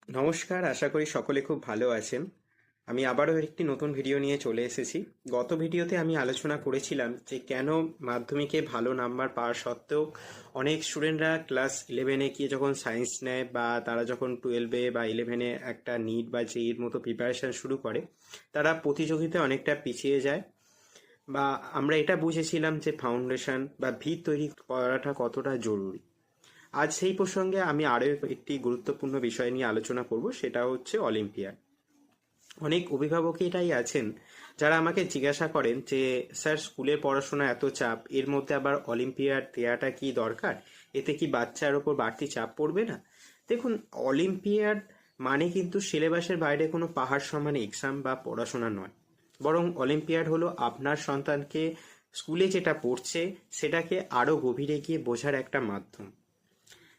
নমস্কার, আশা করি সকলে খুব ভালো আছেন। আমি আবারও একটি নতুন ভিডিও নিয়ে চলে এসেছি। গত ভিডিওতে আমি আলোচনা করেছিলাম যে কেন মাধ্যমিকে ভালো নাম্বার পাওয়া সত্ত্বেও অনেক স্টুডেন্টরা ক্লাস 11-এ গিয়ে যখন সায়েন্স নেয় বা তারা যখন 12-এ বা 11-এ একটা নিট বা জেইর মতো প্রিপারেশন শুরু করে, তারা প্রতিযোগিতায় অনেকটা পিছিয়ে যায়। বা আমরা এটা বুঝেছিলাম যে ফাউন্ডেশন বা ভিত তৈরি করাটা কতটা জরুরি। আজ সেই প্রসঙ্গে আমি আরও একটি গুরুত্বপূর্ণ বিষয় নিয়ে আলোচনা করব, সেটা হচ্ছে অলিম্পিয়াড। অনেক অভিভাবকই এটাই আছেন যারা আমাকে জিজ্ঞাসা করেন যে স্যার, স্কুলে পড়াশোনা এত চাপ, এর মধ্যে আবার অলিম্পিয়াড দেওয়াটা কি দরকার? এতে কি বাচ্চার ওপর বাড়তি চাপ পড়বে না? দেখুন, অলিম্পিয়াড মানে কিন্তু সিলেবাসের বাইরে কোনো পাহাড় সমান এক্সাম বা পড়াশোনা নয়। বরং অলিম্পিয়াড হলো আপনার সন্তানকে স্কুলে যেটা পড়ছে সেটাকে আরও গভীরে গিয়ে বোঝার একটা মাধ্যম।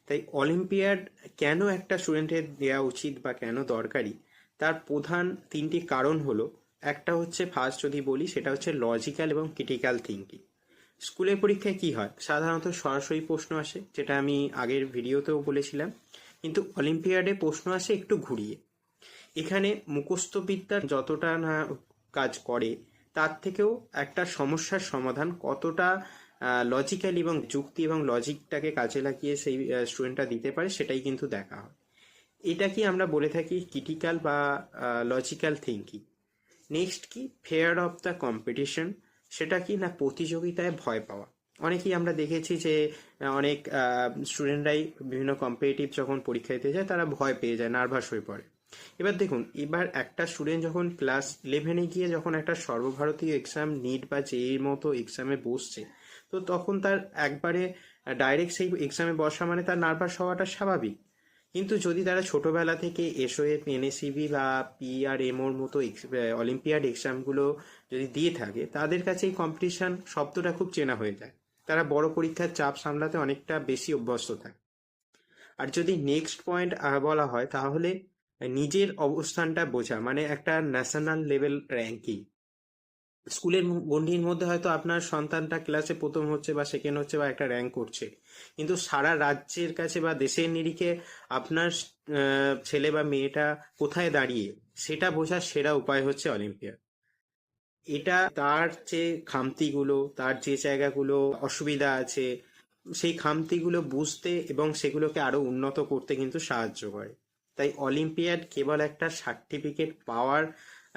তাই অলিম্পিয়াড কেন একটা স্টুডেন্টের দেওয়া উচিত বা কেন দরকারি, তার প্রধান তিনটি কারণ হলো, একটা হচ্ছে ফার্স্ট যদি বলি, সেটা হচ্ছে লজিক্যাল এবং ক্রিটিক্যাল থিঙ্কিং। স্কুলের পরীক্ষায় কি হয়, সাধারণত সরাসরি প্রশ্ন আসে, যেটা আমি আগের ভিডিওতেও বলেছিলাম। কিন্তু অলিম্পিয়াডে প্রশ্ন আসে একটু ঘুরিয়ে। এখানে মুখস্থ বিদ্যার যতটা না কাজ করে, তার থেকেও একটা সমস্যার সমাধান কতটা লজিক্যালি এবং যুক্তি এবং লজিকটাকে কাজে লাগিয়ে সেই স্টুডেন্টটা দিতে পারে, সেটাই কিন্তু দেখা হয়। এটা কি আমরা বলে থাকি ক্রিটিক্যাল বা লজিক্যাল থিঙ্কিং। নেক্সট কি, ফেয়ার অফ দ্য কম্পিটিশন। সেটা কি না, প্রতিযোগিতায় ভয় পাওয়া। অনেকেই আমরা দেখেছি যে অনেক স্টুডেন্টরাই বিভিন্ন কম্পিটিটিভ যখন পরীক্ষা দিতে যায় তারা ভয় পেয়ে যায়, নার্ভাস হয়ে পড়ে। এবার দেখুন, এবার একটা স্টুডেন্ট যখন ক্লাস 11-এ গিয়ে যখন একটা সর্বভারতীয় এক্সাম, নিট বা জেইর মতো এক্সামে বসছে, তো তখন তার একবারে ডাইরেক্ট সেই এক্সামে বসা মানে তার নার্ভাস হওয়াটা স্বাভাবিক। কিন্তু যদি তারা ছোটবেলা থেকে এসওএফ, এনএসিবি বা পিআরএমওর মতো অলিম্পিয়াড এক্সামগুলো যদি দিয়ে থাকে, তাদের কাছে এই কম্পিটিশন শব্দটা খুব চেনা হয়ে যায়। তারা বড় পরীক্ষার চাপ সামলাতে অনেকটা বেশি অভ্যস্ত থাকে। আর যদি নেক্সট পয়েন্ট বলা হয়, তাহলে নিজের অবস্থানটা বোঝা, মানে একটা ন্যাশনাল লেভেল র্যাঙ্কিং। স্কুলের গণ্ডির মধ্যে হয়তো আপনার সন্তানটা ক্লাসে প্রথম হচ্ছে বা সেকেন্ড হচ্ছে বা একটা র্যাঙ্ক করছে, কিন্তু সারা রাজ্যের কাছে বা দেশের নিরিখে আপনার ছেলে বা মেয়েটা কোথায় দাঁড়িয়ে, সেটা বোঝার সেরা উপায় হচ্ছে অলিম্পিয়াড। এটা তার যে খামতিগুলো, তার যে জায়গাগুলো অসুবিধা আছে, সেই খামতিগুলো বুঝতে এবং সেগুলোকে আরো উন্নত করতে কিন্তু সাহায্য করে। তাই অলিম্পিয়াড কেবল একটা সার্টিফিকেট পাওয়ার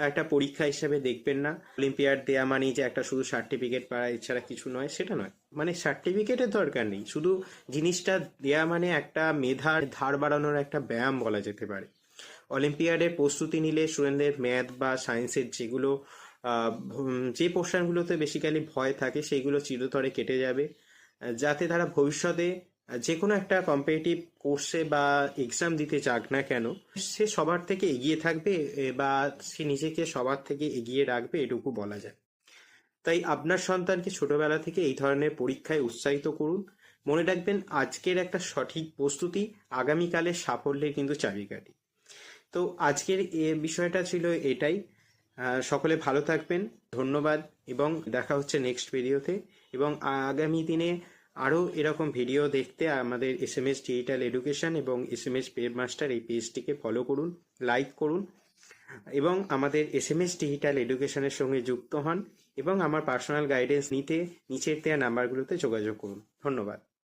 একটা পরীক্ষা হিসেবে দেখবেন না। অলিম্পিয়াড দেয়া মানেই যে একটা শুধু সার্টিফিকেট পাওয়া, এছাড়া কিছু নয়, সেটা নয়। মানে সার্টিফিকেটের দরকার নেই, শুধু জিনিসটা দেয়া মানে একটা মেধার ধার বাড়ানোর একটা ব্যায়াম বলা যেতে পারে। অলিম্পিয়াডের প্রস্তুতি নিলে স্টুডেন্টদের ম্যাথ বা সায়েন্সের যেগুলো যে পোর্শনগুলোতে বেসিক্যালি ভয় থাকে, সেইগুলো চিরতরে কেটে যাবে। যাতে তারা ভবিষ্যতে যে কোনো একটা কম্পিটিটিভ কোর্সে বা এক্সাম দিতে যাক না কেন, সে সবার থেকে এগিয়ে থাকবে, বা সে নিজেকে সবার থেকে এগিয়ে রাখবে, এটুকু বলা যায়। তাই আপনার সন্তানকে ছোটবেলা থেকে এই ধরনের পরীক্ষায় উৎসাহিত করুন। মনে রাখবেন, আজকের একটা সঠিক প্রস্তুতি আগামীকালের সাফল্যের কিন্তু চাবিকাঠি। তো আজকের বিষয়টা ছিল এটাই। সকলে ভালো থাকবেন, ধন্যবাদ, এবং দেখা হচ্ছে নেক্সট ভিডিওতে। এবং আগামী দিনে আরও এরকম ভিডিও দেখতে আমাদের SMS ডিজিটাল এডুকেশন এবং SMS পেড মাস্টার এই পেজটিকে ফলো করুন, লাইক করুন, এবং আমাদের SMS ডিজিটাল এডুকেশনের সঙ্গে যুক্ত হন, এবং আমার পার্সোনাল গাইডেন্স নিতে নিচের দেওয়া নাম্বারগুলোতে যোগাযোগ করুন। ধন্যবাদ।